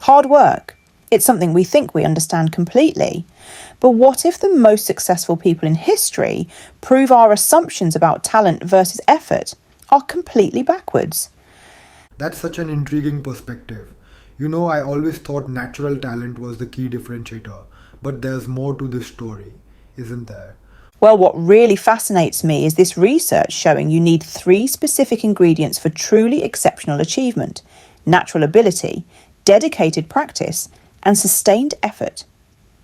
Hard work. It's something we think we understand completely. But what if the most successful people in history prove our assumptions about talent versus effort are completely backwards? That's such an intriguing perspective. You know, I always thought natural talent was the key differentiator, but there's more to this story, isn't there? Well, what really fascinates me is this research showing you need 3 specific ingredients for truly exceptional achievement: natural ability, dedicated practice, and sustained effort.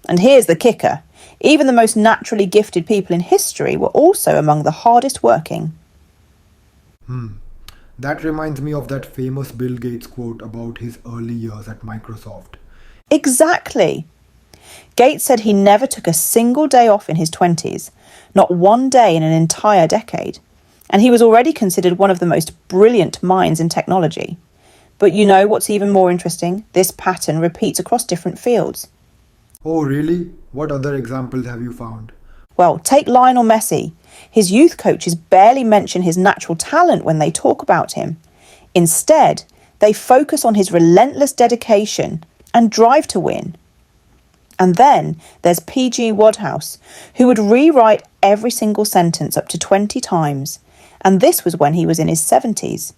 And here's the kicker. Even the most naturally gifted people in history were also among the hardest working. That reminds me of that famous Bill Gates quote about his early years at Microsoft. Exactly. Gates said he never took a single day off in his 20s, not one day in an entire decade. And he was already considered one of the most brilliant minds in technology. But you know what's even more interesting? This pattern repeats across different fields. Oh, really? What other examples have you found? Well, take Lionel Messi. His youth coaches barely mention his natural talent when they talk about him. Instead, they focus on his relentless dedication and drive to win. And then there's PG Wodehouse, who would rewrite every single sentence up to 20 times. And this was when he was in his 70s.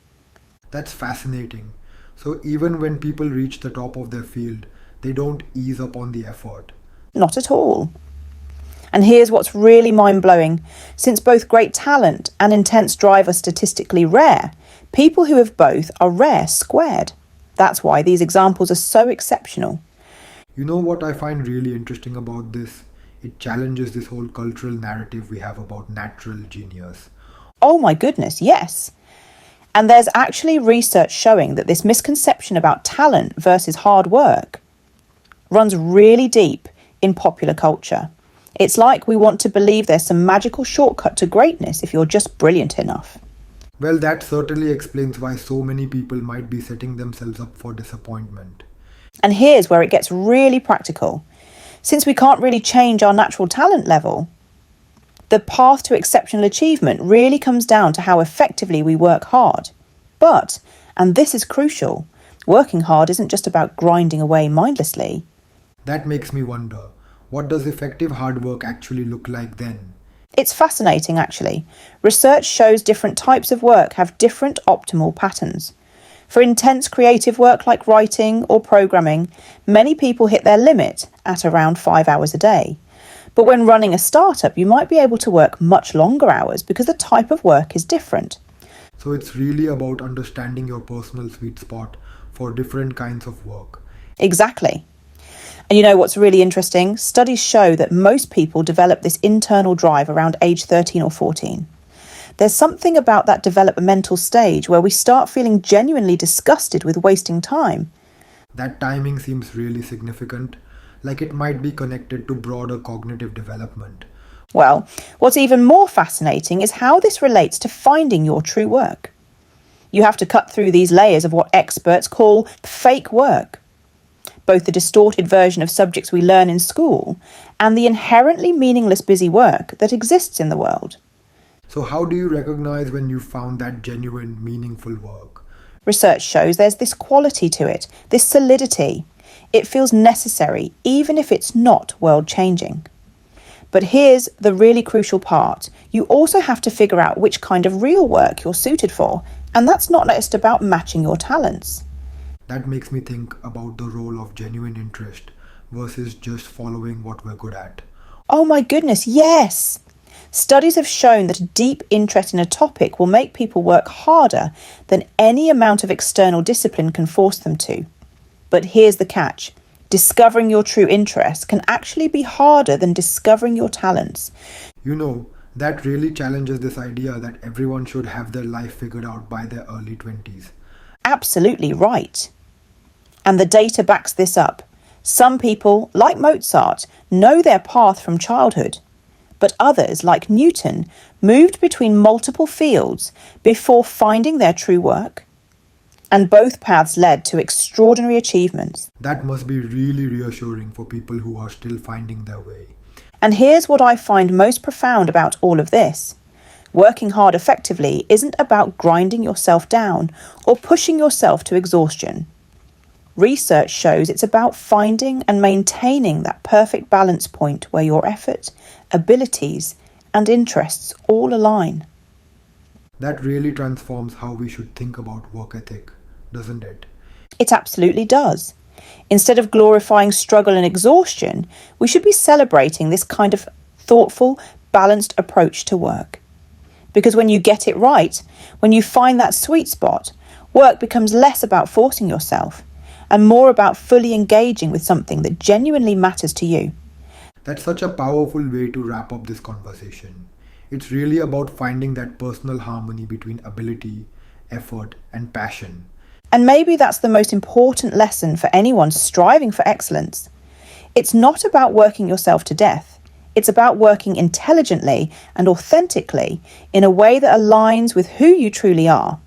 That's fascinating. So even when people reach the top of their field, they don't ease up on the effort. Not at all. And here's what's really mind-blowing. Since both great talent and intense drive are statistically rare, people who have both are rare squared. That's why these examples are so exceptional. You know what I find really interesting about this? It challenges this whole cultural narrative we have about natural genius. Oh my goodness, yes. And there's actually research showing that this misconception about talent versus hard work runs really deep in popular culture. It's like we want to believe there's some magical shortcut to greatness if you're just brilliant enough. Well, that certainly explains why so many people might be setting themselves up for disappointment. And here's where it gets really practical. Since we can't really change our natural talent level, the path to exceptional achievement really comes down to how effectively we work hard. But, and this is crucial, working hard isn't just about grinding away mindlessly. That makes me wonder, what does effective hard work actually look like then? It's fascinating, actually. Research shows different types of work have different optimal patterns. For intense creative work like writing or programming, many people hit their limit at around 5 hours a day. But when running a startup, you might be able to work much longer hours because the type of work is different. So it's really about understanding your personal sweet spot for different kinds of work. Exactly. And you know what's really interesting? Studies show that most people develop this internal drive around age 13 or 14. There's something about that developmental stage where we start feeling genuinely disgusted with wasting time. That timing seems really significant, like it might be connected to broader cognitive development. Well, what's even more fascinating is how this relates to finding your true work. You have to cut through these layers of what experts call fake work. Both the distorted version of subjects we learn in school and the inherently meaningless busy work that exists in the world. So how do you recognize when you found that genuine, meaningful work? Research shows there's this quality to it, this solidity. It feels necessary, even if it's not world-changing. But here's the really crucial part. You also have to figure out which kind of real work you're suited for, and that's not just about matching your talents. That makes me think about the role of genuine interest versus just following what we're good at. Oh my goodness, yes! Studies have shown that a deep interest in a topic will make people work harder than any amount of external discipline can force them to. But here's the catch. Discovering your true interests can actually be harder than discovering your talents. You know, that really challenges this idea that everyone should have their life figured out by their early 20s. Absolutely right. And the data backs this up. Some people, like Mozart, know their path from childhood. But others, like Newton, moved between multiple fields before finding their true work. And both paths led to extraordinary achievements. That must be really reassuring for people who are still finding their way. And here's what I find most profound about all of this. Working hard effectively isn't about grinding yourself down or pushing yourself to exhaustion. Research shows it's about finding and maintaining that perfect balance point where your effort, abilities, and interests all align. That really transforms how we should think about work ethic, doesn't it? It absolutely does. Instead of glorifying struggle and exhaustion, we should be celebrating this kind of thoughtful, balanced approach to work. Because when you get it right, when you find that sweet spot, work becomes less about forcing yourself and more about fully engaging with something that genuinely matters to you. That's such a powerful way to wrap up this conversation. It's really about finding that personal harmony between ability, effort, and passion. And maybe that's the most important lesson for anyone striving for excellence. It's not about working yourself to death. It's about working intelligently and authentically in a way that aligns with who you truly are.